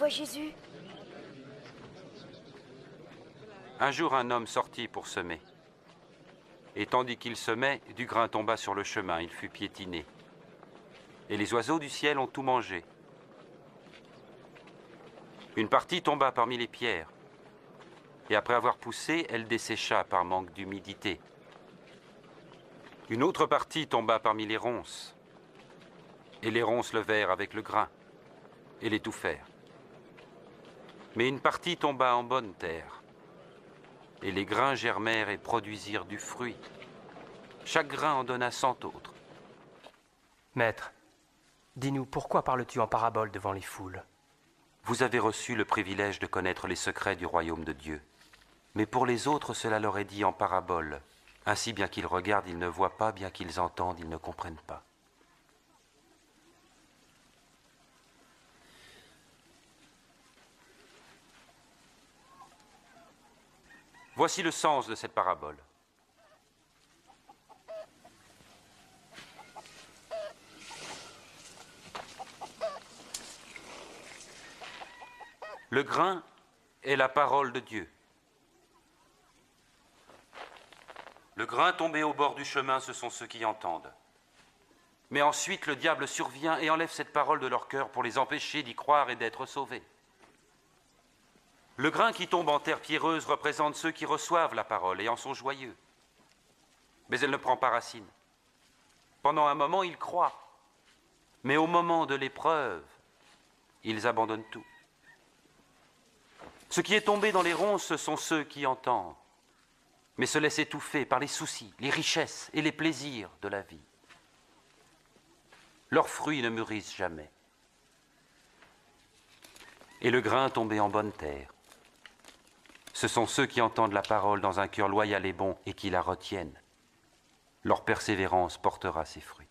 toi, Jésus? Un jour, un homme sortit pour semer. Et tandis qu'il semait, du grain tomba sur le chemin, il fut piétiné. Et les oiseaux du ciel ont tout mangé. Une partie tomba parmi les pierres. Et après avoir poussé, elle dessécha par manque d'humidité. Une autre partie tomba parmi les ronces. Et les ronces levèrent avec le grain et l'étouffèrent. Mais une partie tomba en bonne terre. Et les grains germèrent et produisirent du fruit. Chaque grain en donna 100 autres. Maître, dis-nous, pourquoi parles-tu en parabole devant les foules? Vous avez reçu le privilège de connaître les secrets du royaume de Dieu. Mais pour les autres, cela leur est dit en parabole. Ainsi, bien qu'ils regardent, ils ne voient pas, bien qu'ils entendent, ils ne comprennent pas. Voici le sens de cette parabole. Le grain est la parole de Dieu. Le grain tombé au bord du chemin, ce sont ceux qui entendent. Mais ensuite, le diable survient et enlève cette parole de leur cœur pour les empêcher d'y croire et d'être sauvés. Le grain qui tombe en terre pierreuse représente ceux qui reçoivent la parole et en sont joyeux. Mais elle ne prend pas racine. Pendant un moment, ils croient. Mais au moment de l'épreuve, ils abandonnent tout. Ce qui est tombé dans les ronces, ce sont ceux qui entendent, mais se laissent étouffer par les soucis, les richesses et les plaisirs de la vie. Leurs fruits ne mûrissent jamais. Et le grain tombé en bonne terre, ce sont ceux qui entendent la parole dans un cœur loyal et bon et qui la retiennent. Leur persévérance portera ses fruits.